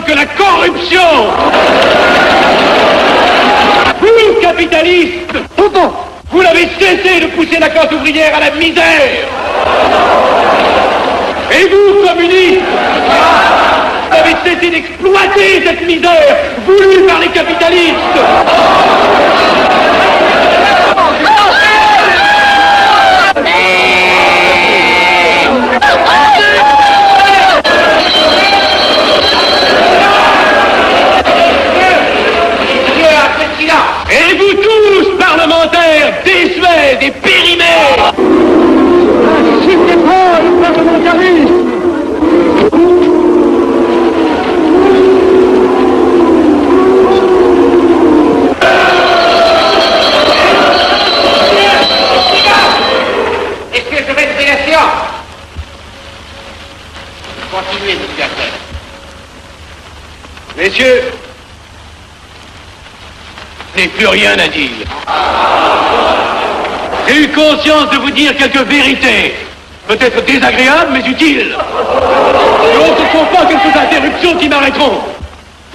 que la corruption. Vous, capitalistes, vous n'avez cessé de pousser la classe ouvrière à la misère. Et vous, communistes, vous avez cessé d'exploiter cette misère voulue par les capitalistes. Et vous tous, parlementaires, désuets et périmés, n'incitez pas le parlementarisme. Est-ce que je vais lever la séance? Continuez, monsieur Arthur. Messieurs, je n'ai plus rien à dire. J'ai eu conscience de vous dire quelques vérités, peut-être désagréables, mais utiles. Donc, ce ne sont pas quelques interruptions qui m'arrêteront.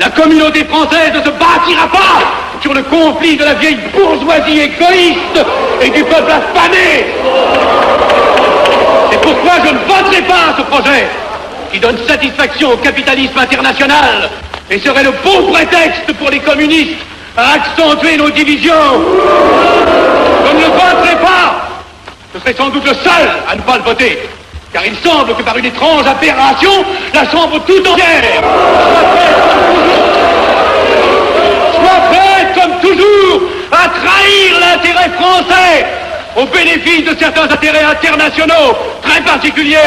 La communauté française ne se bâtira pas sur le conflit de la vieille bourgeoisie égoïste et du peuple affamé. C'est pourquoi je ne voterai pas ce projet qui donne satisfaction au capitalisme international et serait le bon prétexte pour les communistes à accentuer nos divisions. Je ne le voterai pas. Je serai sans doute le seul à ne pas le voter, car il semble que par une étrange aberration, la Chambre tout entière soit prête, comme toujours, à trahir l'intérêt français au bénéfice de certains intérêts internationaux très particuliers.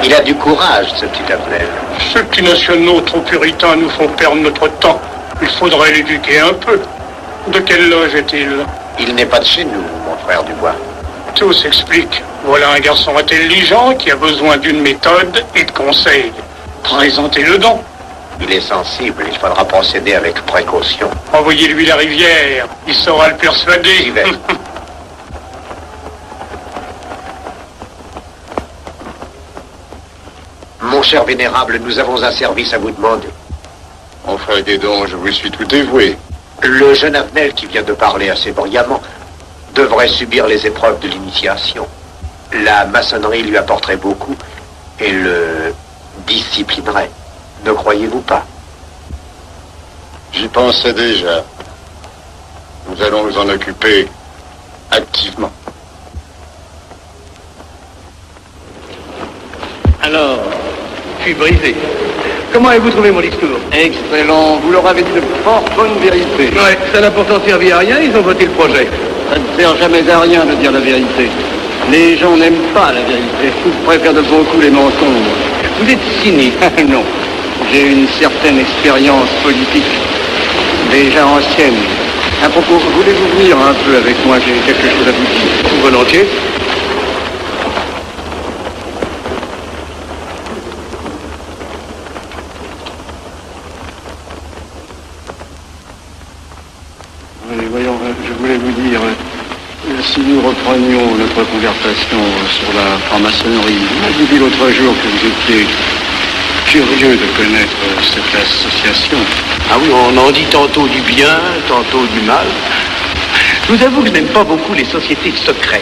Il a du courage, ce petit Abnel. Ceux qui nationaux trop puritains nous font perdre notre temps. Il faudrait l'éduquer un peu. De quelle loge est-il? Il n'est pas de chez nous, mon frère Dubois. Tout s'explique. Voilà un garçon intelligent qui a besoin d'une méthode et de conseils. Présentez-le donc. Il est sensible, il faudra procéder avec précaution. Envoyez-lui la rivière, il saura le persuader. J'y vais. Mon cher vénérable, nous avons un service à vous demander. Enfin, aidez donc, je vous suis tout dévoué. Le jeune Abnel qui vient de parler assez brillamment devrait subir les épreuves de l'initiation. La maçonnerie lui apporterait beaucoup et le disciplinerait. Ne croyez-vous pas? J'y pensais déjà. Nous allons nous en occuper activement. Alors, je suis brisé. Comment avez-vous trouvé mon discours? Excellent, vous leur avez dit de fort bonnes vérités. Ouais, ça n'a pourtant servi à rien, ils ont voté le projet. Ça ne sert jamais à rien de dire la vérité. Les gens n'aiment pas la vérité, ils préfèrent de beaucoup les mensonges. Vous êtes cynique. Non, j'ai une certaine expérience politique, déjà ancienne. À propos, voulez-vous venir un peu avec moi? J'ai quelque chose à vous dire. Volontiers. Allez, voyons, je voulais vous dire, si nous reprenions notre conversation sur la franc-maçonnerie, vous m'avez dit l'autre jour que vous étiez curieux de connaître cette association. Ah oui, on en dit tantôt du bien, tantôt du mal. Je vous avoue que je n'aime pas beaucoup les sociétés secrètes.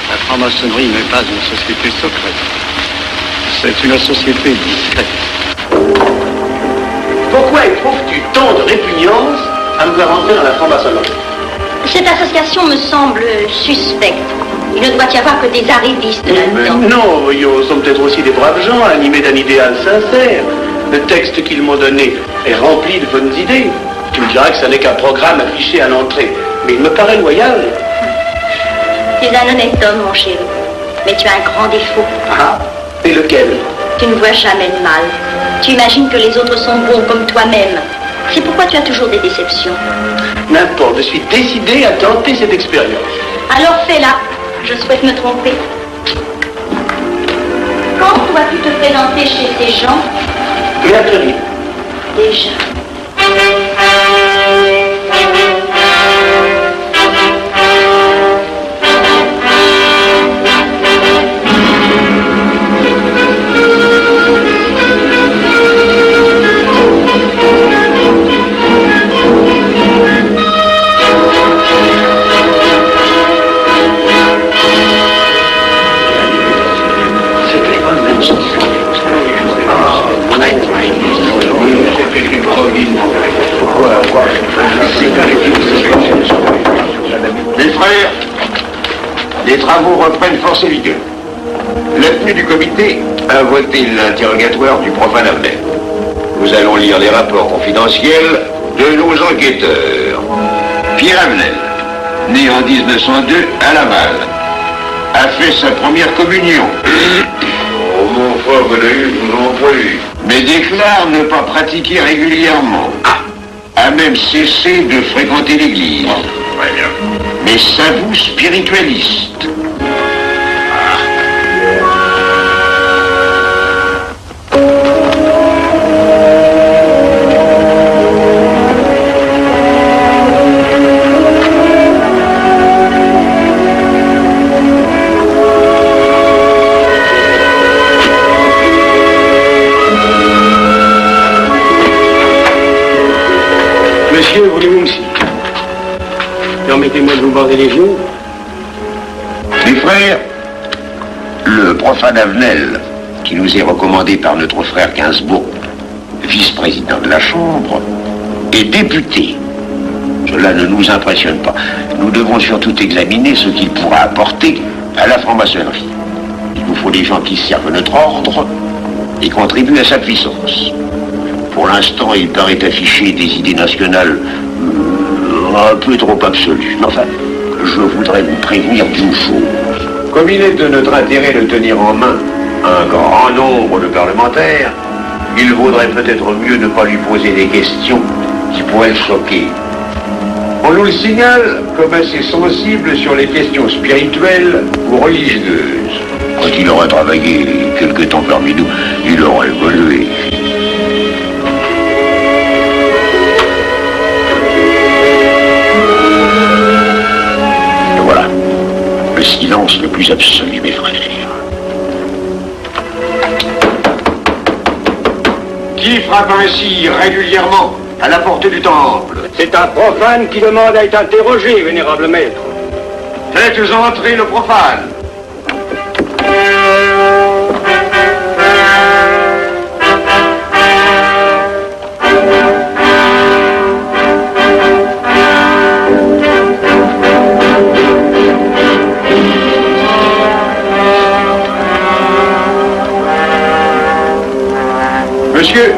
La franc-maçonnerie n'est pas une société secrète. C'est une société discrète. Pourquoi éprouves-tu tant de répugnance à me faire entrer dans la franc-maçonnerie? Cette association me semble suspecte. Il ne doit y avoir que des arrivistes là-dedans. Non, voyons, sont peut-être aussi des braves gens, animés d'un idéal sincère. Le texte qu'ils m'ont donné est rempli de bonnes idées. Tu me diras que ce n'est qu'un programme affiché à l'entrée, mais il me paraît loyal. Tu es un honnête homme, mon chéri. Mais tu as un grand défaut. Ah, et lequel? Tu ne vois jamais le mal. Tu imagines que les autres sont bons comme toi-même. C'est pourquoi tu as toujours des déceptions. N'importe, je suis décidé à tenter cette expérience. Alors fais-la. Je souhaite me tromper. Quand dois-tu te présenter chez ces gens? Mercredi. Déjà. Mes frères, les travaux reprennent force et vigueur. La tenue du comité a voté l'interrogatoire du profane Avnel. Nous allons lire les rapports confidentiels de nos enquêteurs. Pierre Avnel, né en 1902 à Laval, a fait sa première communion. Oh mon frère, je vous en prie. Mais déclare ne pas pratiquer régulièrement. A même cessé de fréquenter l'église. Très bien. Mais s'avoue spiritualiste. Monsieur, voulez-vous me citer? Permettez-moi de vous border les genoux. Mes frères, le profane Avnel, qui nous est recommandé par notre frère Gainsbourg, vice-président de la Chambre, est député. Cela ne nous impressionne pas. Nous devons surtout examiner ce qu'il pourra apporter à la franc-maçonnerie. Il nous faut des gens qui servent notre ordre et contribuent à sa puissance. Pour l'instant, il paraît afficher des idées nationales un peu trop absolues. Mais enfin, je voudrais vous prévenir d'une chose. Comme il est de notre intérêt de tenir en main un grand nombre de parlementaires, il vaudrait peut-être mieux ne pas lui poser des questions qui pourraient le choquer. On nous le signale comme assez sensible sur les questions spirituelles ou religieuses. Quand il aura travaillé quelque temps parmi nous, il aura évolué. Voilà, le silence le plus absolu, mes frères. Qui frappe ainsi régulièrement à la porte du temple? C'est un profane qui demande à être interrogé, vénérable maître. Faites entrer le profane. Monsieur,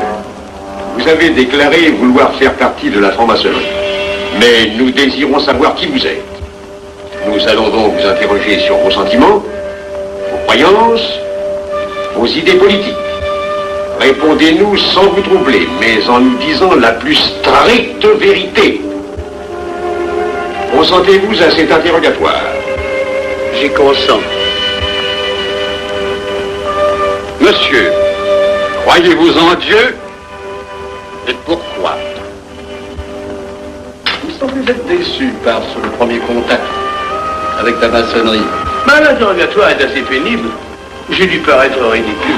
vous avez déclaré vouloir faire partie de la franc-maçonnerie. Mais nous désirons savoir qui vous êtes. Nous allons donc vous interroger sur vos sentiments, vos croyances, vos idées politiques. Répondez-nous sans vous troubler, mais en nous disant la plus stricte vérité. Consentez-vous à cet interrogatoire? J'y consens. Monsieur, croyez-vous en Dieu? Et pourquoi? Vous semblez être déçu par ce premier contact avec la maçonnerie. Ben, l'interrogatoire est assez pénible. J'ai dû paraître ridicule.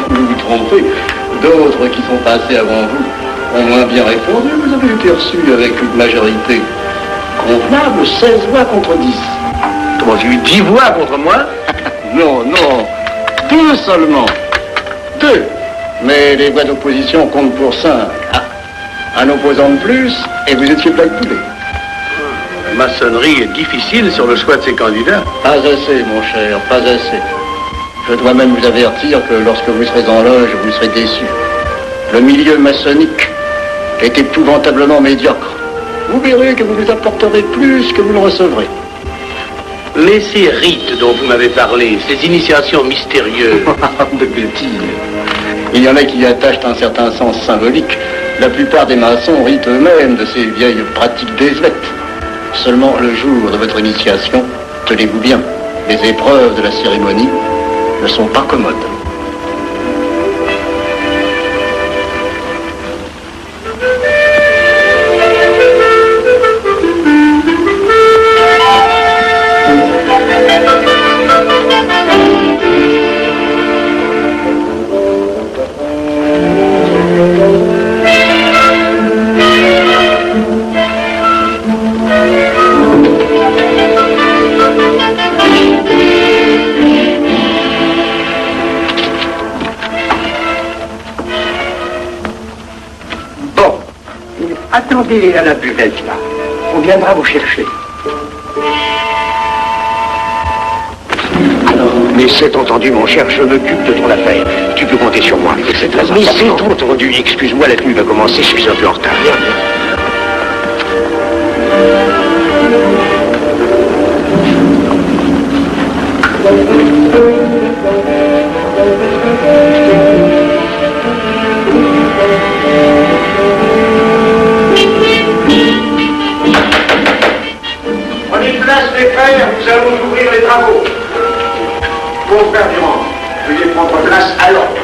Vous vous trompez. D'autres qui sont passés avant vous ont moins bien répondu. Vous avez été reçu avec une majorité convenable, 16 voix contre 10. Comment, j'ai eu 10 voix contre moi? Non, non, 2 seulement. 2. Mais les voix d'opposition comptent pour 5. Un opposant de plus, et vous étiez blackpoolé. La maçonnerie est difficile sur le choix de ses candidats. Pas assez, mon cher, pas assez. Je dois même vous avertir que lorsque vous serez en loge, vous serez déçu. Le milieu maçonnique est épouvantablement médiocre. Vous verrez que vous nous apporterez plus que vous ne recevrez. Mais ces rites dont vous m'avez parlé, ces initiations mystérieuses... De bêtises. Il y en a qui y attachent un certain sens symbolique. La plupart des maçons rient eux-mêmes de ces vieilles pratiques désuètes. Seulement, le jour de votre initiation, tenez-vous bien, les épreuves de la cérémonie ne sont pas commodes. Attendez à la buvette, là. On viendra vous chercher. Mais c'est entendu, mon cher, je m'occupe de ton affaire. Tu peux compter sur moi. C'est très important. Mais c'est entendu. Excuse-moi, la tenue va commencer, je suis un peu en retard. Viens. Prenez place, mes frères, nous allons ouvrir les travaux. Mon frère Durand, veuillez prendre place à l'ordre.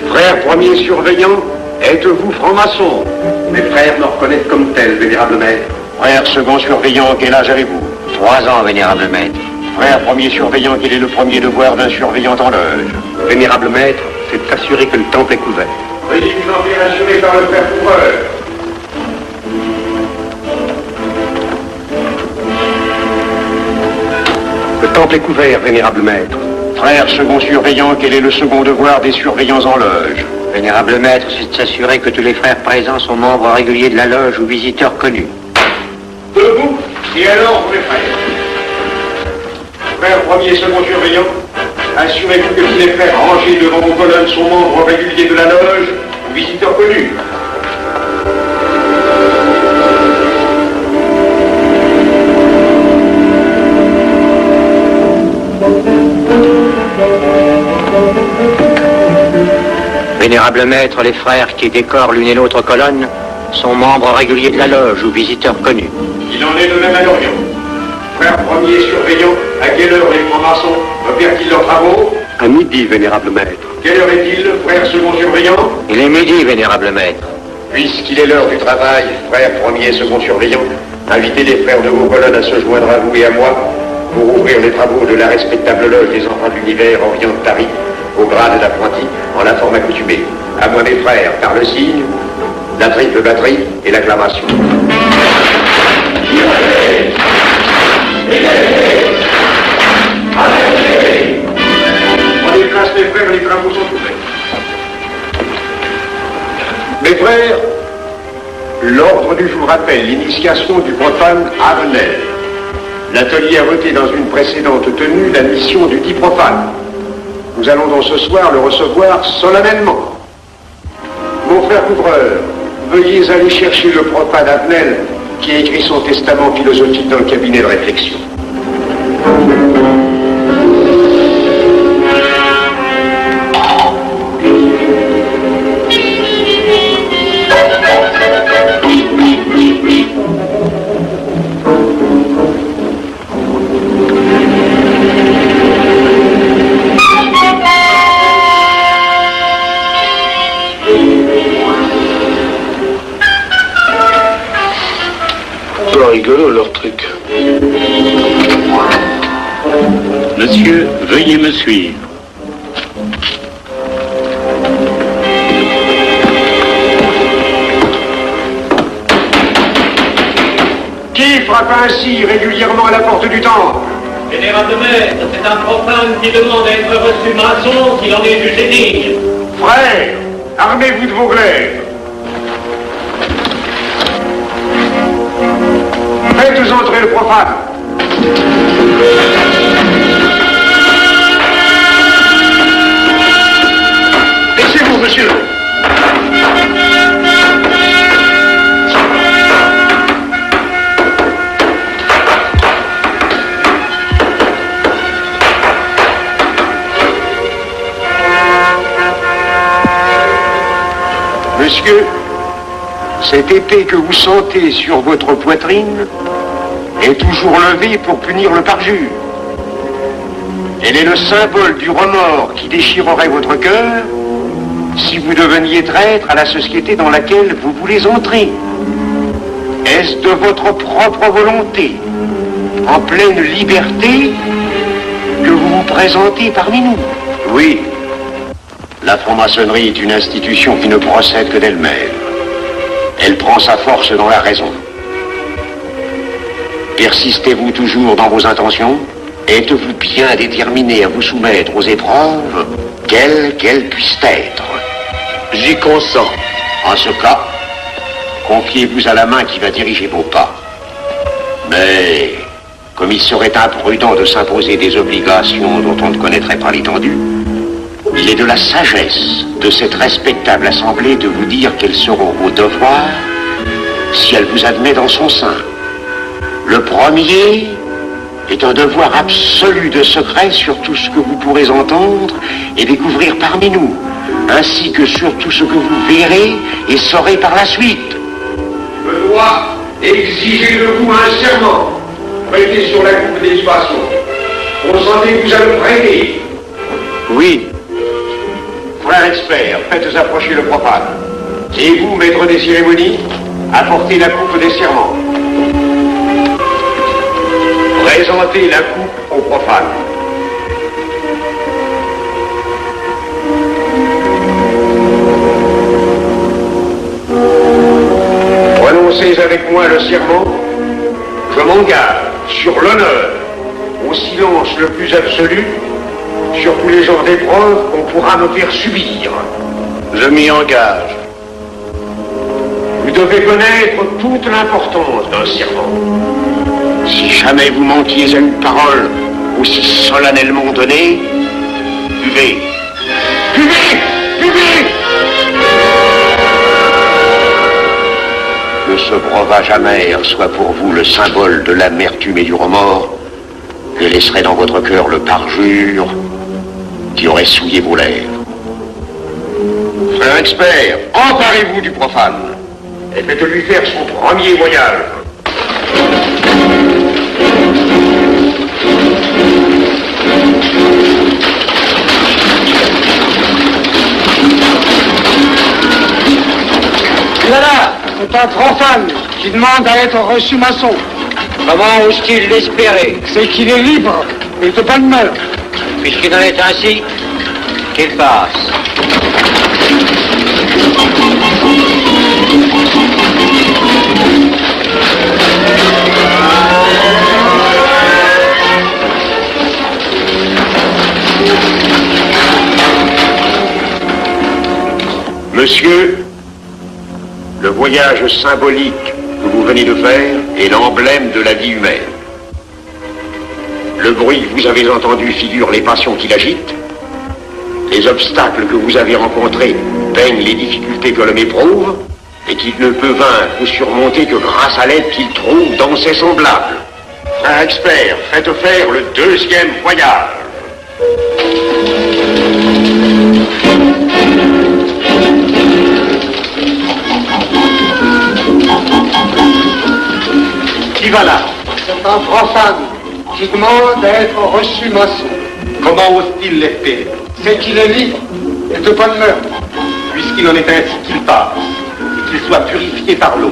Frère premier surveillant, êtes-vous franc-maçon? Mes frères me reconnaissent comme tel, vénérable maître. Frère second surveillant, quel âge avez-vous? 3 ans, vénérable maître. Frère premier surveillant, quel est le premier devoir d'un surveillant en loge? Vénérable maître, c'est d'assurer que le temple est couvert. Veuillez vous en faire assurer par le frère couvreur. Le temple est couvert, vénérable maître. Frère second surveillant, quel est le second devoir des surveillants en loge? Vénérable maître, c'est de s'assurer que tous les frères présents sont membres réguliers de la loge ou visiteurs connus. Debout, et alors, mes frères. Frère premier et second surveillant, assurez-vous que tous les frères rangés devant vos colonnes sont membres réguliers de la loge ou visiteurs connus. Vénérable maître, les frères qui décorent l'une et l'autre colonne sont membres réguliers de la loge ou visiteurs connus. Il en est de même à l'Orient. Frère premier surveillant, à quelle heure les francs-maçons opèrent-ils leurs travaux? À midi, vénérable maître. Quelle heure est-il, frère second surveillant? Il est midi, vénérable maître. Puisqu'il est l'heure du travail, frère premier et second surveillant, invitez les frères de vos colonnes à se joindre à vous et à moi pour ouvrir les travaux de la respectable loge des enfants de l'univers Orient de Paris, au grade d'apprenti, en la forme accoutumée. À moi, mes frères, par le signe, la triple batterie et l'acclamation. Prenez place, mes frères, les travaux sont ouverts. Mes frères, l'ordre du jour appelle l'initiation du profane Avenel. L'atelier a voté dans une précédente tenue la mission du dit profane. Nous allons donc ce soir le recevoir solennellement. Mon frère couvreur, veuillez aller chercher le profane Avenel qui a écrit son testament philosophique dans le cabinet de réflexion. Rigolo leur truc. Monsieur, veuillez me suivre. Qui frappe ainsi régulièrement à la porte du temple? Vénérable maître, c'est un profane qui demande à être reçu maçon s'il en est jugé digne. Frères, armez-vous de vos glaives. Faites entrer le profane. Laissez-vous, monsieur. Monsieur, cette épée que vous sentez sur votre poitrine est toujours levée pour punir le parjure. Elle est le symbole du remords qui déchirerait votre cœur si vous deveniez traître à la société dans laquelle vous voulez entrer. Est-ce de votre propre volonté, en pleine liberté, que vous vous présentez parmi nous? Oui. La franc-maçonnerie est une institution qui ne procède que d'elle-même. Elle prend sa force dans la raison. Persistez-vous toujours dans vos intentions? Êtes-vous bien déterminé à vous soumettre aux épreuves, quelles qu'elles puissent être? J'y consens. En ce cas, confiez-vous à la main qui va diriger vos pas. Mais, comme il serait imprudent de s'imposer des obligations dont on ne connaîtrait pas l'étendue, il est de la sagesse de cette respectable assemblée de vous dire quels seront vos devoirs si elle vous admet dans son sein. Le premier est un devoir absolu de secret sur tout ce que vous pourrez entendre et découvrir parmi nous, ainsi que sur tout ce que vous verrez et saurez par la suite. Je dois exiger de vous un serment prêté sur la coupe d'éducation. Consentez-vous à le prêter? Oui. Frère expert, faites approcher le profane. Et vous, maître des cérémonies, apportez la coupe des serments. Présentez la coupe au profane. Prononcez avec moi le serment. Je m'engage sur l'honneur, au silence le plus absolu, sur tous les genres d'épreuves qu'on pourra me faire subir. Je m'y engage. Vous devez connaître toute l'importance d'un serment. Si jamais vous manquiez à une parole aussi solennellement donnée, buvez. Buvez! Buvez! Que ce breuvage amer soit pour vous le symbole de l'amertume et du remords que laisserait dans votre cœur le parjure qui aurait souillé vos lèvres. Frère expert, emparez-vous du profane et faites-lui faire son premier voyage. Voilà, c'est un profane qui demande à être reçu maçon. Comment ose-t-il l'espérer? C'est qu'il est libre et de bonne mœurs. Puisqu'il en est ainsi, qu'il passe. Monsieur, le voyage symbolique que vous venez de faire est l'emblème de la vie humaine. Le bruit que vous avez entendu figure les passions qui l'agitent. Les obstacles que vous avez rencontrés peignent les difficultés que l'homme éprouve et qu'il ne peut vaincre ou surmonter que grâce à l'aide qu'il trouve dans ses semblables. Frère expert, faites faire le deuxième voyage. Qui va là? C'est un profane qui demande à être reçu maçon. Comment ose-t-il l'espérer? C'est qu'il est libre et de bonne mœurs. Puisqu'il en est ainsi qu'il passe, et qu'il soit purifié par l'eau.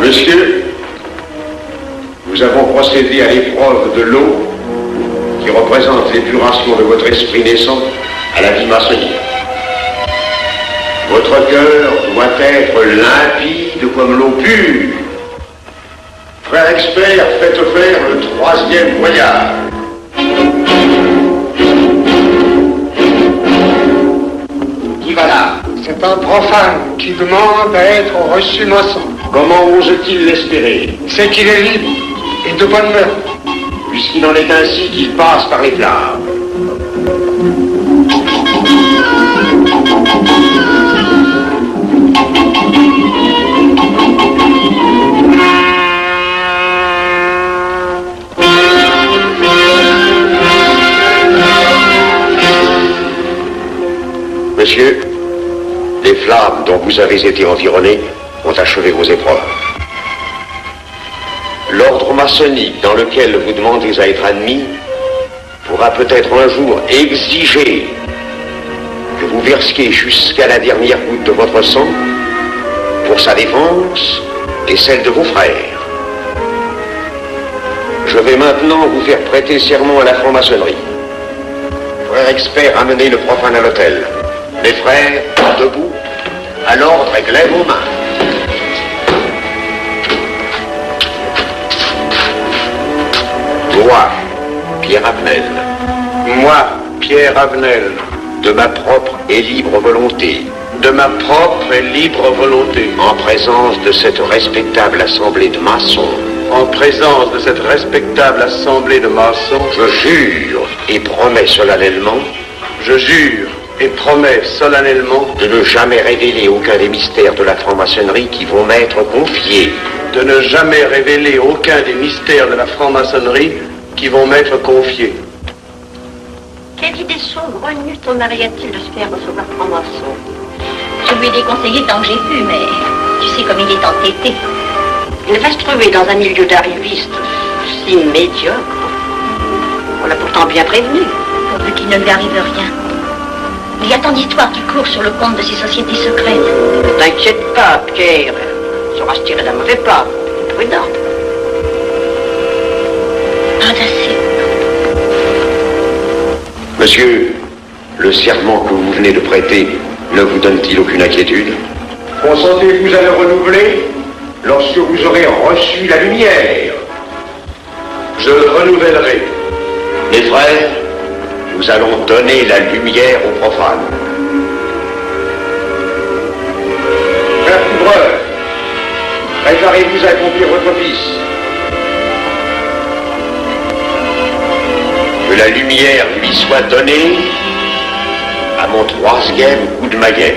Monsieur, nous avons procédé à l'épreuve de l'eau qui représente l'épuration de votre esprit naissant à la vie maçonnique. Votre cœur doit être limpide comme l'eau pure. Frère expert, faites faire le troisième voyage. Qui va là? C'est un profane qui demande à être reçu maçon. Comment ose-t-il l'espérer? C'est qu'il est libre et de bonne mœurs. Puisqu'il en est ainsi qu'il passe par les flammes. flammes dont vous avez été environnés ont achevé vos épreuves. L'ordre maçonnique dans lequel vous demandez à être admis pourra peut-être un jour exiger que vous versiez jusqu'à la dernière goutte de votre sang pour sa défense et celle de vos frères. Je vais maintenant vous faire prêter serment à la franc-maçonnerie. Frères experts, amenez le profane à l'autel. Les frères, debout, à l'ordre et glaive aux mains. Moi, Pierre Avenel. Moi, Pierre Avenel, De ma propre et libre volonté. de ma propre et libre volonté, En présence de cette respectable assemblée de maçons. en présence de cette respectable assemblée de maçons, Je jure et promets solennellement je jure et promets solennellement de ne jamais révéler aucun des mystères de la franc-maçonnerie qui vont m'être confiés. de ne jamais révéler aucun des mystères de la franc-maçonnerie qui vont m'être confiés. Quelle idée saugrenue ton mari a-t-il de se faire recevoir franc-maçon? Je lui ai déconseillé tant que j'ai pu, mais tu sais comme il est entêté. Il va se trouver dans un milieu d'arrivistes si médiocre. On l'a pourtant bien prévenu. Pourvu qu'il ne lui arrive rien. Il y a tant d'histoires qui courent sur le compte de ces sociétés secrètes. Ne t'inquiète pas, Pierre. Il saura se tirer d'un mauvais pas. Prudent. Pas assez. Monsieur, le serment que vous venez de prêter ne vous donne-t-il aucune inquiétude? Consentez-vous à le renouveler lorsque vous aurez reçu la lumière? Je le renouvellerai. Mes frères, nous allons donner la lumière aux profanes. Frère couvreur, préparez-vous à accomplir votre office. Que la lumière lui soit donnée à mon troisième coup de maguet.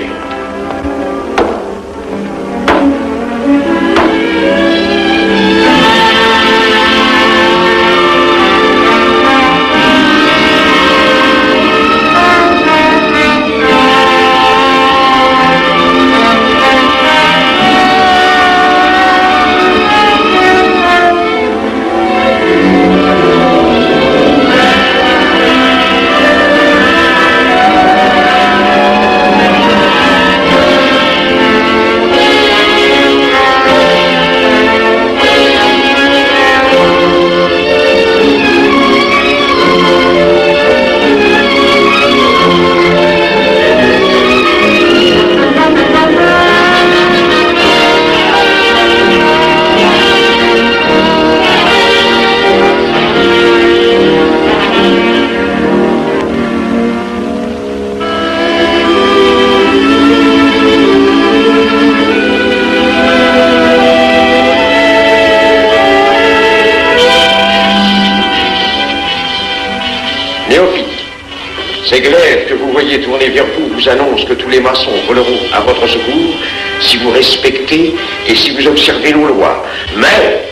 Ces glaives que vous voyez tourner vers vous vous annoncent que tous les maçons voleront à votre secours si vous respectez et si vous observez nos lois. Mais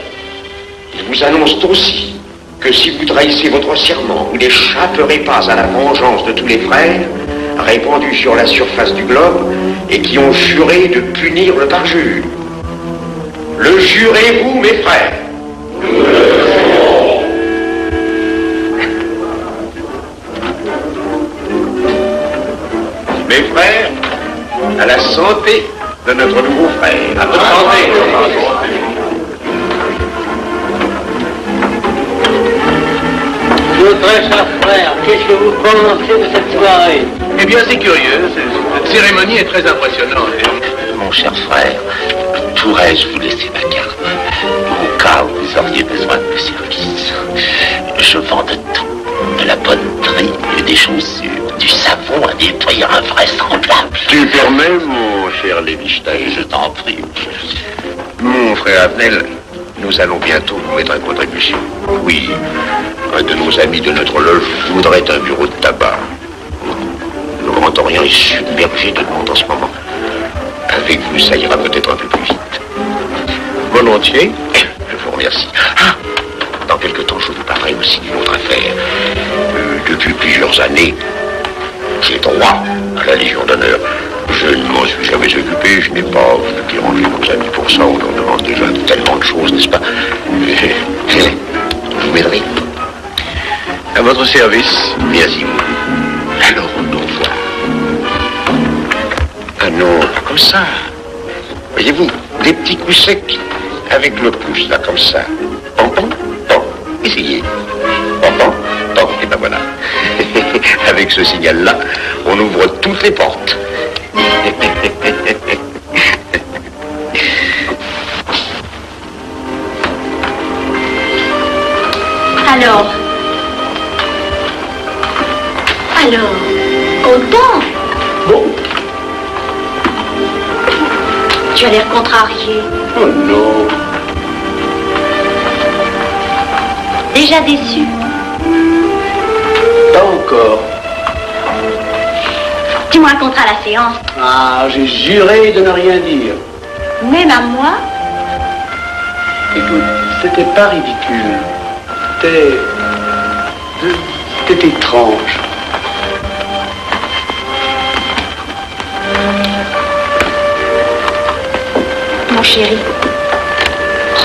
ils vous annoncent aussi que si vous trahissez votre serment, vous n'échapperez pas à la vengeance de tous les frères répandus sur la surface du globe et qui ont juré de punir le parjure. Le jurez-vous, mes frères? Mes frères, à la santé de notre nouveau frère. À votre santé. Très cher frère, qu'est-ce que vous pensez de cette soirée? Eh bien, c'est curieux. Cette cérémonie est très impressionnante. Mon cher frère, pourrais-je vous laisser ma carte au cas où vous auriez besoin de mes services? Je vends de tout, de la bonneterie, des chaussures, du savon à nettoyer invraisemblable. Tu permets, mon cher Lévi-Stein? Je t'en prie. Mon frère Avenel, nous allons bientôt vous mettre à contribution. Oui, un de nos amis de notre loge voudrait un bureau de tabac. Le Grand Orient est submergé de monde en ce moment. Avec vous, ça ira peut-être un peu plus vite. Volontiers, je vous remercie. Ah, dans quelque temps, je vous parlerai aussi d'une autre affaire. Depuis plusieurs années, j'ai droit à la Légion d'honneur. Je ne m'en suis jamais occupé, je n'ai pas dérangé nos amis pour ça, on leur demande déjà tellement de choses, n'est-ce pas? Vous m'aiderez? À votre service. Merci. Alors on nous voit. Ah non, comme ça. Voyez-vous, des petits coups secs avec le pouce, là, comme ça. Pom, pom, pom. Essayez. Pom, pom, pom. Et ben voilà. Avec ce signal-là, on ouvre toutes les portes. Alors, content? Bon. Tu as l'air contrarié. Oh non. Déjà déçu? Pas encore. Tu me raconteras la séance. Ah, j'ai juré de ne rien dire. Même à moi? Écoute, c'était pas ridicule. C'était étrange.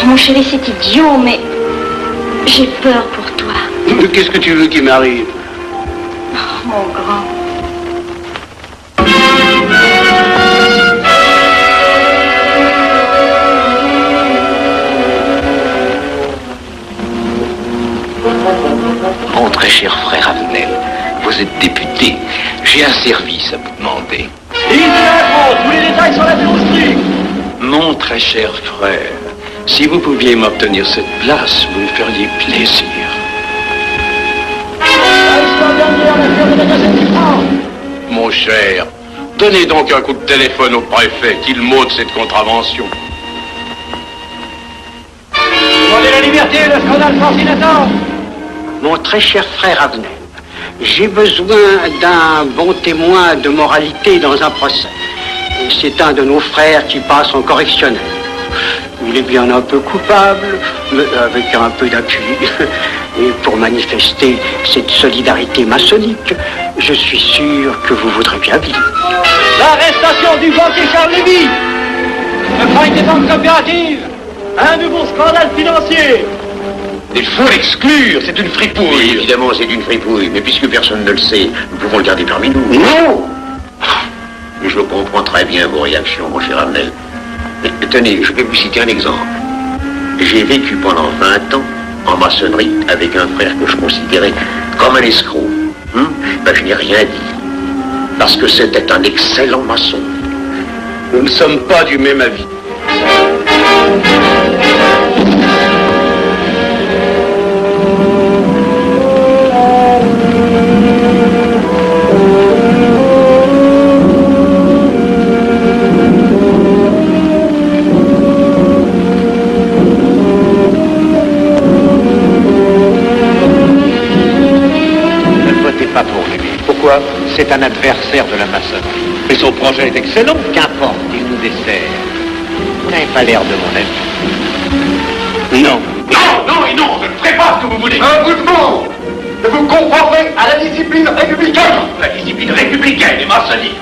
Mon chéri, c'est idiot, mais j'ai peur pour toi. Mais qu'est-ce que tu veux qu'il m'arrive? Oh, mon grand. Mon très cher frère Avenel, vous êtes député. J'ai un service à vous demander. Tous les détails sur la billetterie. Mon très cher frère, si vous pouviez m'obtenir cette place, vous me feriez plaisir. Mon cher, donnez donc un coup de téléphone au préfet, qu'il m'ôte cette contravention. Demandez la liberté, le scandale fascinateur. Mon très cher frère Avenel, j'ai besoin d'un bon témoin de moralité dans un procès. C'est un de nos frères qui passe en correctionnel. Il est bien un peu coupable, mais avec un peu d'appui. Et pour manifester cette solidarité maçonnique, je suis sûr que vous voudrez bien vivre. L'arrestation du banquier Charles Lévy. Le faille des banques coopératives. Un nouveau scandale financier. Il faut l'exclure, c'est une fripouille. Oui, évidemment, c'est une fripouille, mais puisque personne ne le sait, nous pouvons le garder parmi nous. Non! Je comprends très bien vos réactions, mon cher Avenel. Mais tenez, je vais vous citer un exemple. J'ai vécu pendant 20 ans en maçonnerie avec un frère que je considérais comme un escroc. Ben, je n'ai rien dit, parce que c'était un excellent maçon. Nous ne sommes pas du même avis. Pas pour lui. Pourquoi? C'est un adversaire de la maçonnerie. Mais son projet est excellent. Qu'importe, il nous dessert. Vous n'avez pas l'air de mon avis. Non. Non, non et non, je ne ferai pas ce que vous voulez. Un bout de mot de vous conformer à la discipline républicaine. La discipline républicaine et maçonnique.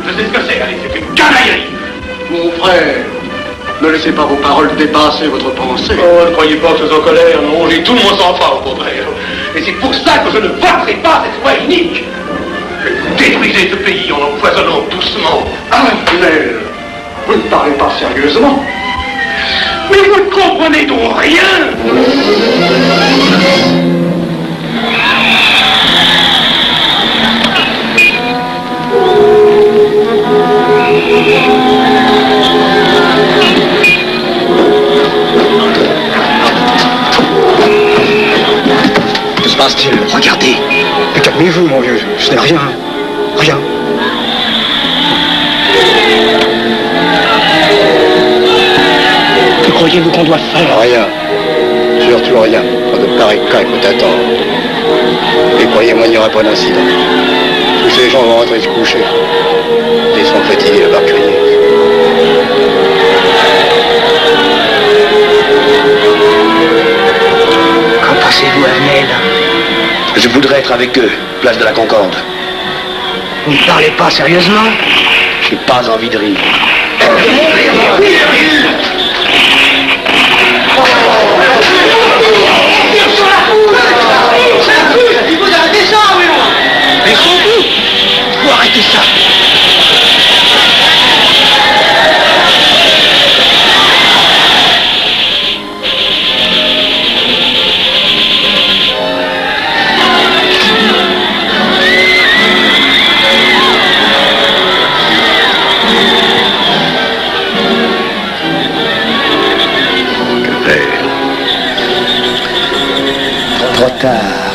Je sais ce que c'est, allez, c'est une canaillerie. Mon frère, ne laissez pas vos paroles dépasser votre pensée. Oh, ne croyez pas que je suis en colère, non, j'ai tout mon sang-froid au contraire. Et c'est pour ça que je ne voterai pas cette loi unique. Vous détruisez ce pays en l'empoisonnant doucement. Ah, mais vous ne parlez pas sérieusement. Mais vous ne comprenez donc rien. Que se passe-t-il? Regardez. Mais calmez-vous, mon vieux. Ce n'est rien. Rien. Que croyez-vous qu'on doit faire? Rien. Surtout rien. Pas de pareil cas peut attendre. Et croyez-moi, il n'y aura pas d'incident. Tous ces gens vont rentrer se coucher. Ils sont fatigués d'avoir crié. Qu'en pensez-vous, Avenel? Je voudrais être avec eux, place de la Concorde. Vous ne parlez pas sérieusement? J'ai pas envie de rire. Il faut arrêter ça, oui. Mais faut arrêter ça. Trop tard.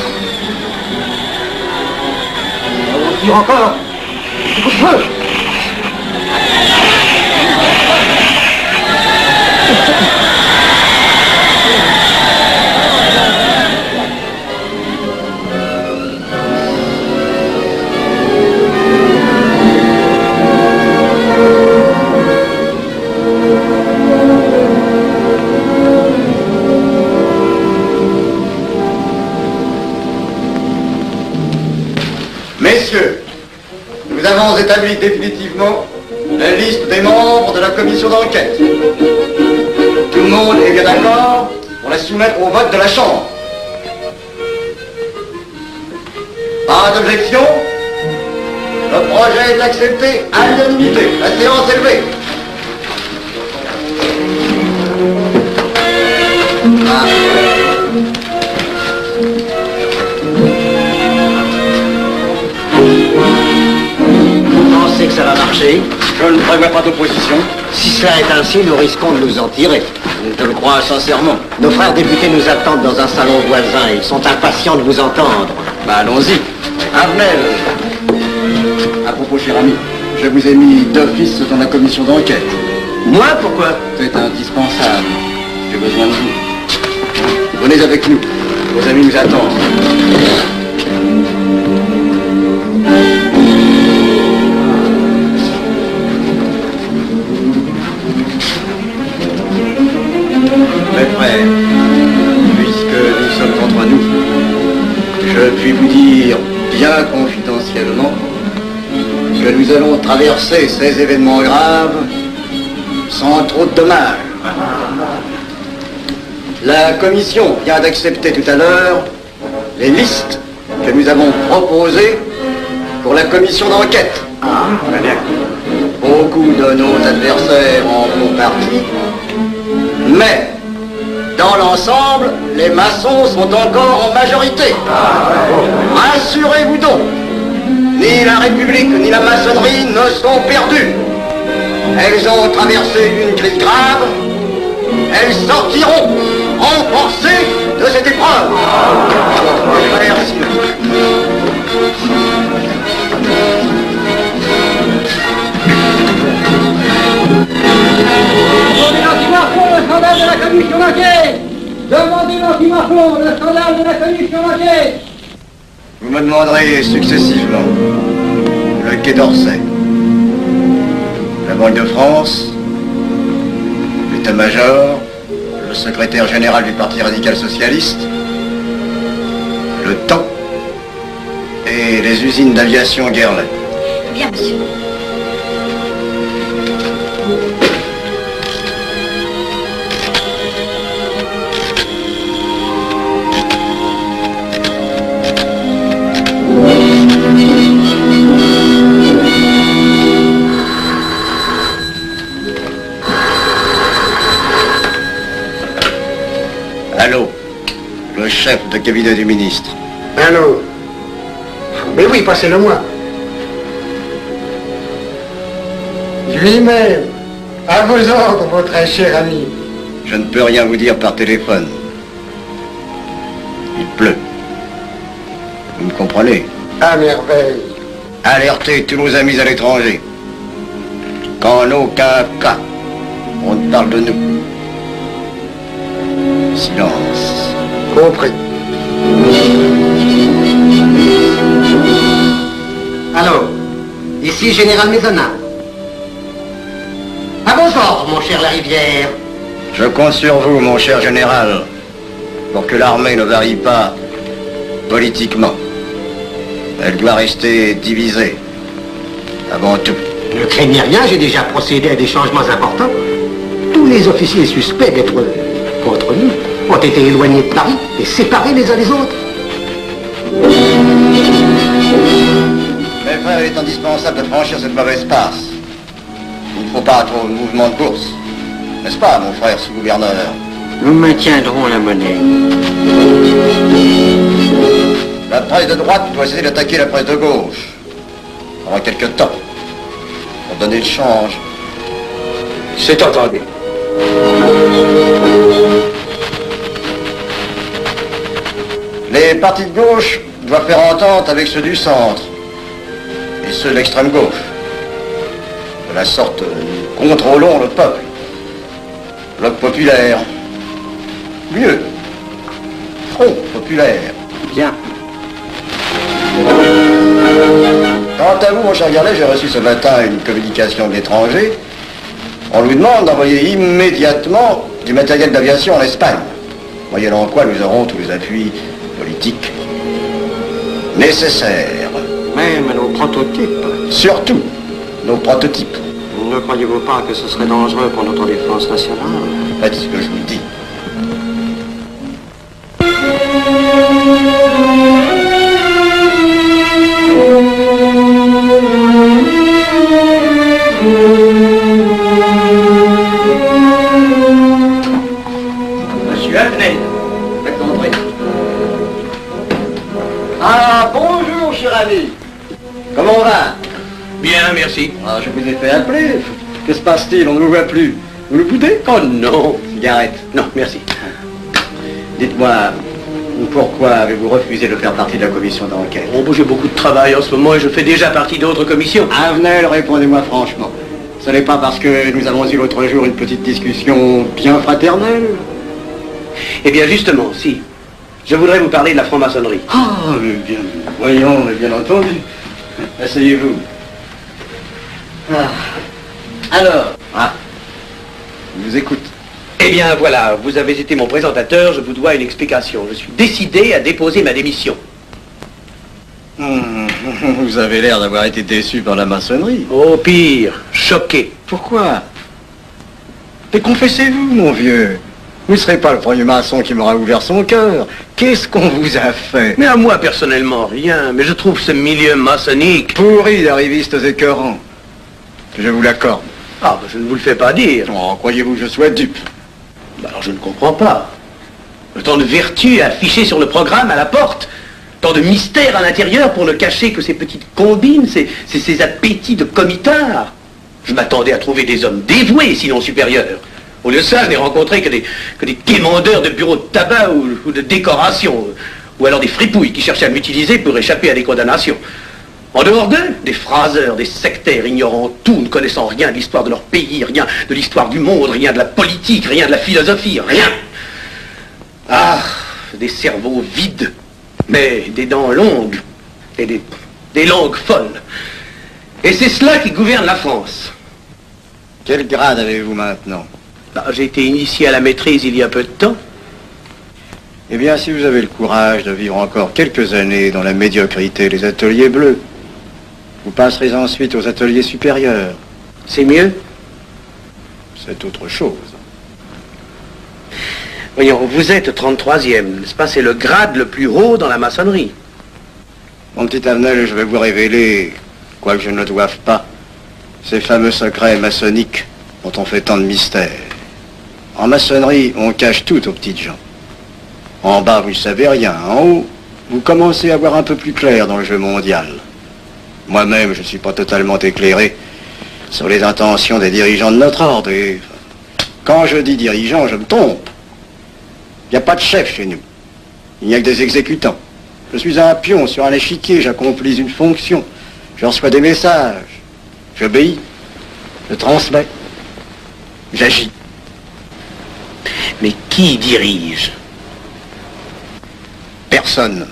On tire encore. Coup de feu. Messieurs, nous avons établi définitivement la liste des membres de la commission d'enquête. Tout le monde est bien d'accord pour la soumettre au vote de la Chambre. Pas d'objection? Le projet est accepté à l'unanimité. La séance est levée. Vous pensez que ça va marcher? Je ne prévois pas d'opposition. Si cela est ainsi, nous risquons de nous en tirer. Je le crois sincèrement. Nos frères députés nous attendent dans un salon voisin. Ils sont impatients de vous entendre. Bah allons-y. Avenel. À propos, cher ami, je vous ai mis d'office dans la commission d'enquête. Moi, pourquoi? C'est indispensable. J'ai besoin de vous. Venez avec nous. Vos amis nous attendent. Mes frères, puisque nous sommes entre nous, je puis vous dire bien confidentiellement que nous allons traverser ces événements graves sans trop de dommages. La commission vient d'accepter tout à l'heure les listes que nous avons proposées pour la commission d'enquête. Beaucoup de nos adversaires en font partie, mais dans l'ensemble, les maçons sont encore en majorité. Rassurez-vous donc, ni la République ni la maçonnerie ne sont perdues. Elles ont traversé une crise grave. Elles sortiront renforcées de cette épreuve. Merci. Demandez l'anti-Marfon, le scandale de la commission d'enquête. Demandez l'anti-Marfon, le scandale de la commission d'enquête. Vous me demanderez successivement le Quai d'Orsay, la Banque de France, l'état-major, le secrétaire général du Parti radical socialiste, le temps et les usines d'aviation Guerlain. Bien, monsieur. Allô, le chef de cabinet du ministre. Allô? Mais oui, passez-le moi. Lui-même, à vos ordres, votre très cher ami. Je ne peux rien vous dire par téléphone. Il pleut. Vous me comprenez? À merveille. Alertez tous nos amis à l'étranger. Qu'en aucun cas, on ne parle de nous. Silence. Compris. Allô, ici Général Maisonnat. À vos ordres, mon cher Larivière. Je compte sur vous, mon cher général, pour que l'armée ne varie pas politiquement. Elle doit rester divisée, avant tout. Ne craignez rien, j'ai déjà procédé à des changements importants. Tous les officiers suspects d'être contre nous ont été éloignés de Paris et séparés les uns des autres. Mes frères, il est indispensable de franchir cette mauvaise passe. Il ne faut pas trop de mouvement de bourse. N'est-ce pas, mon frère sous-gouverneur? Nous maintiendrons la monnaie. La presse de droite doit essayer d'attaquer la presse de gauche. Pendant quelque temps. Pour donner le change. C'est entendu. Les partis de gauche doivent faire entente avec ceux du centre. Et ceux de l'extrême gauche. De la sorte, nous contrôlons le peuple. Bloc populaire. Mieux. Front populaire. Bien. Quant à vous, mon cher Garlet, j'ai reçu ce matin une communication de l'étranger. On nous demande d'envoyer immédiatement du matériel d'aviation en Espagne. Moyennant quoi nous aurons tous les appuis politiques nécessaires. Même nos prototypes. Surtout nos prototypes. Ne croyez-vous pas que ce serait dangereux pour notre défense nationale? Faites ce que je vous dis. Monsieur Avenel, faites entrer. Ah, bonjour, cher ami. Comment on va? Bien, merci. Ah, je vous ai fait appeler. Que se passe-t-il? On ne vous voit plus. Vous le boudez? Oh non. Cigarette. Non, merci. Dites-moi, pourquoi avez-vous refusé de faire partie de la commission d'enquête? Oh, j'ai beaucoup de travail en ce moment et je fais déjà partie d'autres commissions. Avenel, répondez-moi franchement. Ce n'est pas parce que nous avons eu l'autre jour une petite discussion bien fraternelle? Eh bien, justement, si. Je voudrais vous parler de la franc-maçonnerie. Ah, mais bien, voyons, mais bien entendu. Asseyez-vous. Alors, je vous écoute. Eh bien, voilà, vous avez été mon présentateur, je vous dois une explication. Je suis décidé à déposer ma démission. Vous avez l'air d'avoir été déçu par la maçonnerie. Oh, pire, choqué. Pourquoi? Mais confessez-vous, mon vieux. Vous ne serez pas le premier maçon qui m'aura ouvert son cœur. Qu'est-ce qu'on vous a fait? Mais à moi, personnellement, rien. Mais je trouve ce milieu maçonnique... pourri d'arrivistes écœurants. Je vous l'accorde. Ah, je ne vous le fais pas dire. Oh, croyez-vous que je sois dupe? Alors, je ne comprends pas. Tant de vertu affichées sur le programme à la porte. Tant de mystère à l'intérieur pour ne cacher que ces petites combines, ces appétits de comitards. Je m'attendais à trouver des hommes dévoués, sinon supérieurs. Au lieu de ça, je n'ai rencontré que des quémandeurs de bureaux de tabac ou de décoration, ou alors des fripouilles qui cherchaient à m'utiliser pour échapper à des condamnations. En dehors d'eux, des phraseurs, des sectaires ignorant tout, ne connaissant rien de l'histoire de leur pays, rien de l'histoire du monde, rien de la politique, rien de la philosophie, rien. Ah, des cerveaux vides, mais des dents longues, et des langues folles. Et c'est cela qui gouverne la France. Quel grade avez-vous maintenant? J'ai été initié à la maîtrise il y a peu de temps. Eh bien, si vous avez le courage de vivre encore quelques années dans la médiocrité des ateliers bleus, vous passerez ensuite aux ateliers supérieurs. C'est mieux? C'est autre chose. Voyons, vous êtes 33e, n'est-ce pas? C'est le grade le plus haut dans la maçonnerie. Mon petit Avenel, je vais vous révéler, quoique je ne le doive pas, ces fameux secrets maçonniques dont on fait tant de mystères. En maçonnerie, on cache tout aux petites gens. En bas, vous ne savez rien. En haut, vous commencez à voir un peu plus clair dans le jeu mondial. Moi-même, je ne suis pas totalement éclairé sur les intentions des dirigeants de notre ordre. Et quand je dis dirigeants, je me trompe. Il n'y a pas de chef chez nous. Il n'y a que des exécutants. Je suis un pion sur un échiquier, j'accomplis une fonction. Je reçois des messages. J'obéis. Je transmets. J'agis. Mais qui dirige? Personne.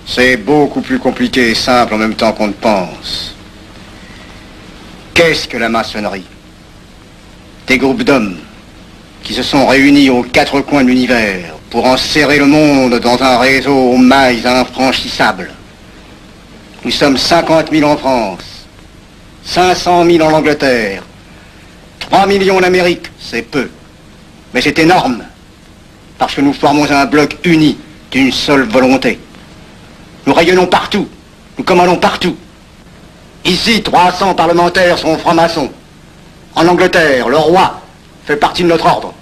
C'est beaucoup plus compliqué et simple en même temps qu'on ne pense. Qu'est-ce que la maçonnerie? Des groupes d'hommes qui se sont réunis aux quatre coins de l'univers pour enserrer le monde dans un réseau aux mailles infranchissables. Nous sommes 50 000 en France, 500 000 en Angleterre. 3 millions en Amérique, c'est peu. Mais c'est énorme. Parce que nous formons un bloc uni, d'une seule volonté. Nous rayonnons partout. Nous commandons partout. Ici, 300 parlementaires sont francs-maçons. En Angleterre, le roi fait partie de notre ordre.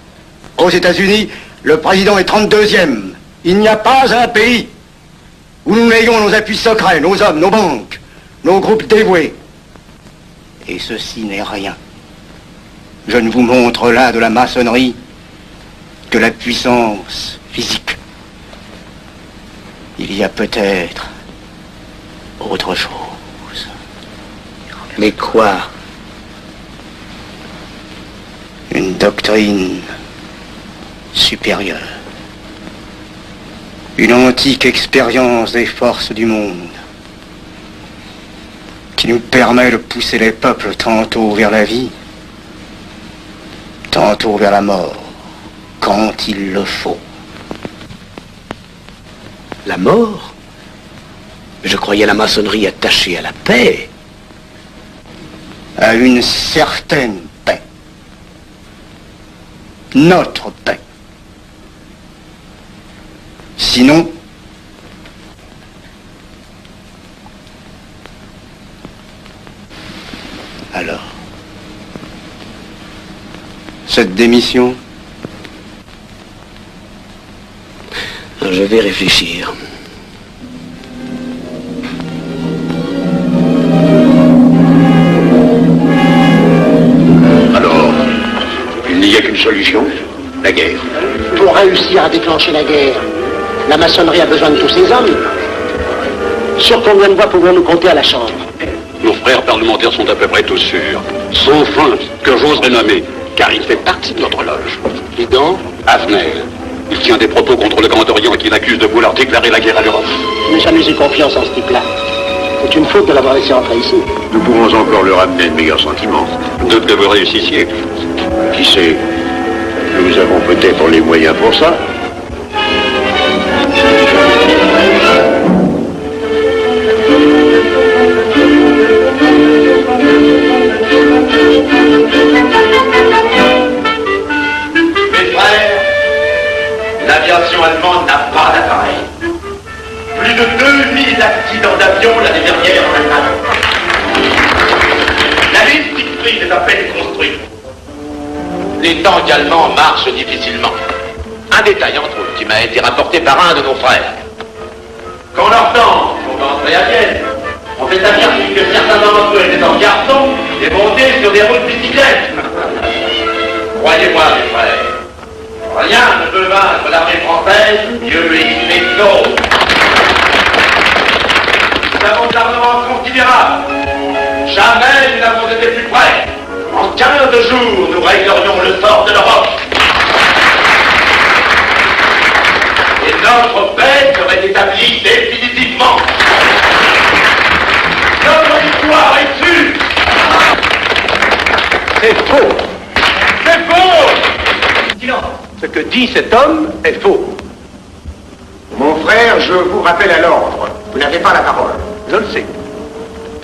Aux États-Unis, le président est 32e. Il n'y a pas un pays où nous n'ayons nos appuis secrets, nos hommes, nos banques, nos groupes dévoués. Et ceci n'est rien. Je ne vous montre là de la maçonnerie que la puissance physique. Il y a peut-être autre chose. Mais quoi? Une doctrine supérieure. Une antique expérience des forces du monde qui nous permet de pousser les peuples tantôt vers la vie, tantôt vers la mort, quand il le faut. La mort? Je croyais la maçonnerie attachée à la paix. À une certaine paix. Notre paix. Sinon, alors, cette démission, je vais réfléchir. Alors, il n'y a qu'une solution, la guerre. Pour réussir à déclencher la guerre, la maçonnerie a besoin de tous ses hommes. Sur combien de voix pouvons-nous compter à la Chambre? Nos frères parlementaires sont à peu près tous sûrs. Sauf un que j'oserais nommer, car il fait partie de notre loge. Et donc Avenel. Il tient des propos contre le Grand Orient qui l'accuse de vouloir déclarer la guerre à l'Europe. Je n'ai jamais eu confiance en ce type-là. C'est une faute de l'avoir laissé entrer ici. Nous pouvons encore le ramener de meilleurs sentiments. Doute que vous réussissiez. Qui sait? Nous avons peut-être les moyens pour ça. L'aviation allemande n'a pas d'appareil. Plus de 2000 accidents d'avion l'année dernière en Allemagne. La liste Siegfried est à peine construite. Les tanks allemands marchent difficilement. Un détail entre autres qui m'a été rapporté par un de nos frères. Quand leurs tanks sont entrés à Vienne, on fait affirmer que certains d'entre eux étaient en garçons et montés sur des routes bicyclettes. Croyez-moi, mes frères, rien ne peut vaincre l'armée française, Dieu bénisse les sauts. Nous avons de l'armement considérable. Jamais nous n'avons été plus près. En 15 jours, nous réglerions le sort de l'Europe. Et notre paix serait établie définitivement. Notre victoire est sûre. C'est faux. C'est faux. Silence. Ce que dit cet homme est faux. Mon frère, je vous rappelle à l'ordre. Vous n'avez pas la parole. Je le sais.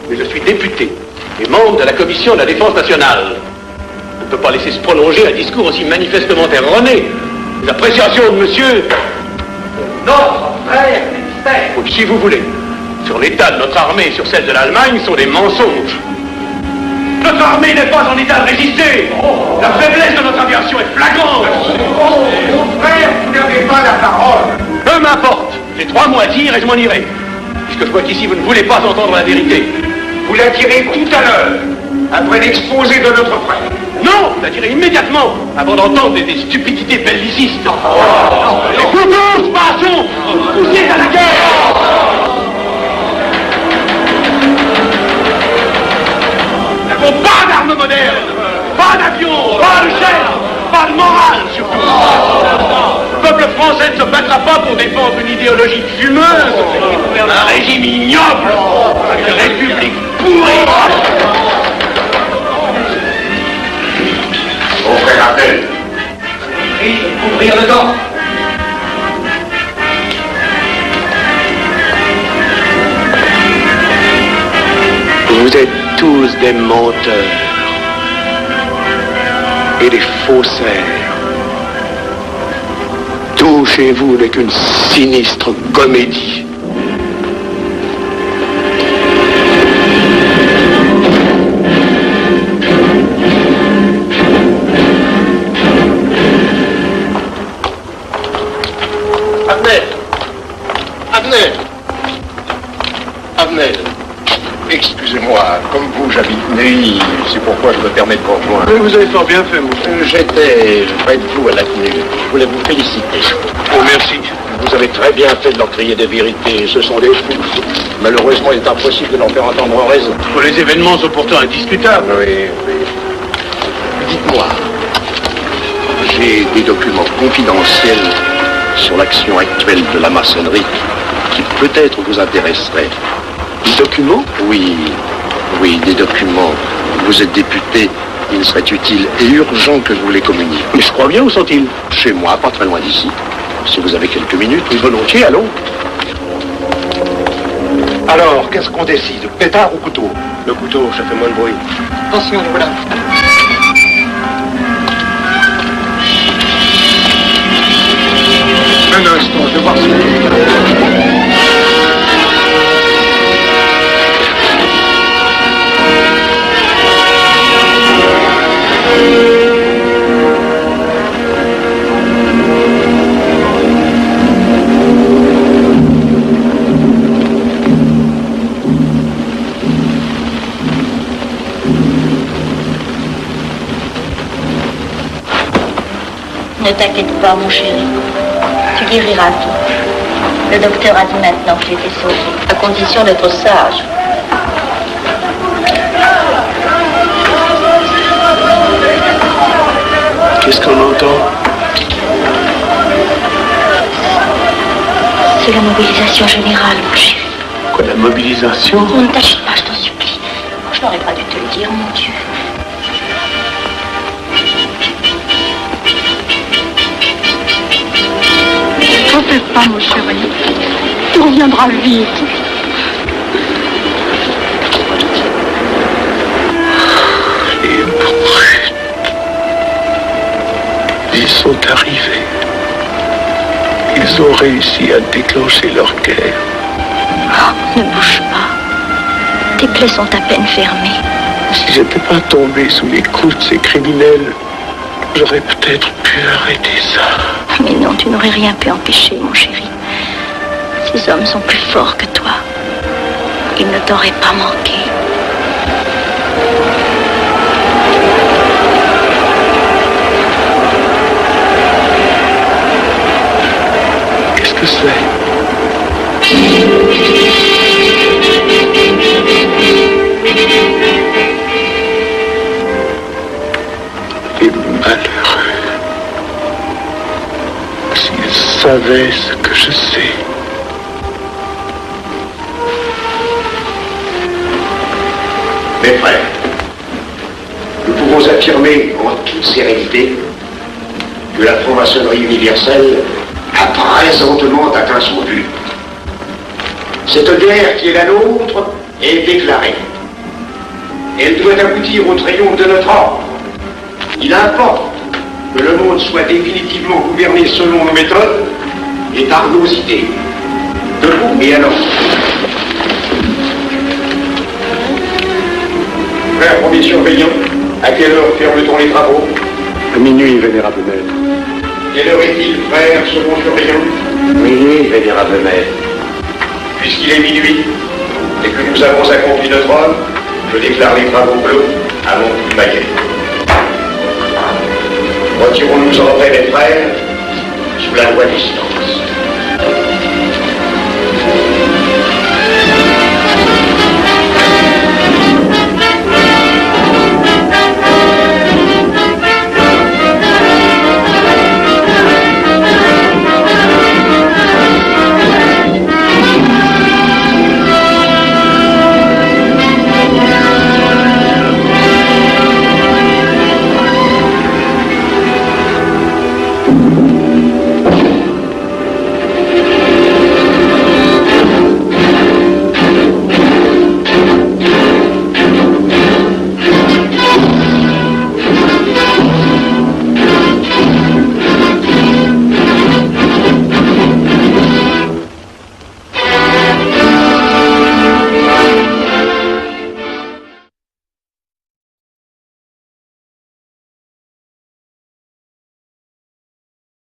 Mais je suis député et membre de la Commission de la Défense nationale. On ne peut pas laisser se prolonger un discours aussi manifestement erroné. Les appréciations de monsieur... Notre frère mystère. Ou si vous voulez, sur l'état de notre armée et sur celle de l'Allemagne sont des mensonges. Notre armée n'est pas en état de résister. La faiblesse de notre aviation est flagrante. Mon frère, vous n'avez pas la parole. Peu m'importe. J'ai 3 mots à dire et je m'en irai. Puisque je vois qu'ici vous ne voulez pas entendre la vérité. Vous la direz tout à l'heure, après l'exposé de notre frère. Non, vous la direz immédiatement, avant d'entendre des stupidités bellicistes. Les couteaux, passons, poussez à la guerre. Nous n'avons pas d'armes modernes, pas d'avions, pas de chefs, pas de morale surtout. Le peuple français ne se battra pas pour défendre une idéologie fumeuse, un régime ignoble, une république pourrie. Mon frère Abdel. Prie de couvrir le dos. Vous êtes tous des menteurs et des faussaires. Tout chez vous n'est qu'une sinistre comédie. Abnel, excusez-moi, comme vous, j'habite Neuilly, c'est pourquoi je me permets de vous rejoindre. Vous avez fort bien fait, mon frère. J'étais près de vous à la CNU. Je voulais vous féliciter. Oh, merci. Vous avez très bien fait de leur crier des vérités. Ce sont des fous. Malheureusement, il est impossible de leur faire entendre raison. Les événements sont pourtant indiscutables. Oui. Dites-moi, j'ai des documents confidentiels sur l'action actuelle de la maçonnerie qui peut-être vous intéresseraient. Des documents? Oui, des documents. Vous êtes député, il serait utile et urgent que je vous les communique. Mais je crois bien, où sont-ils? Chez moi, pas très loin d'ici. Si vous avez quelques minutes, oui, volontiers, allons. Alors, qu'est-ce qu'on décide? Pétard ou couteau? Le couteau, ça fait moins de bruit. Attention, voilà. Un instant, je vais voir si... Ne t'inquiète pas, mon chéri. Tu guériras tout. Le docteur a dit maintenant que tu étais sauvé, à condition d'être sage. Qu'est-ce qu'on entend? C'est la mobilisation générale, mon chéri. Quoi, la mobilisation? Ne t'agite pas, je t'en supplie. Je n'aurais pas dû te le dire, mon Dieu. Ne fais pas, mon chéri. Tu reviendras vite. Les brutes. Ils sont arrivés. Ils ont réussi à déclencher leur guerre. Oh, ne bouge pas. Tes plaies sont à peine fermées. Si j'étais pas tombé sous les coups de ces criminels, j'aurais peut-être pu arrêter ça. Mais non, tu n'aurais rien pu empêcher, mon chéri. Ces hommes sont plus forts que toi. Ils ne t'auraient pas manqué. Qu'est-ce que c'est? Les malheureux. S'ils savaient ce que je sais. Mes frères, nous pouvons affirmer en toute sérénité que la franc-maçonnerie universelle a présentement atteint son but. Cette guerre qui est la nôtre est déclarée. Elle doit aboutir au triomphe de notre ordre. Il importe que le monde soit définitivement gouverné selon nos méthodes et par nos idées. Debout et alors. Frère premier surveillant, à quelle heure ferme-t-on les travaux? À minuit, vénérable maître. Quelle heure est-il, frère second surveillant? Minuit, vénérable maître. Puisqu'il est minuit et que nous avons accompli notre œuvre, je déclare les travaux clos à mon coup de maillet. Retirons-nous en paix, mes frères, sous la loi du silence.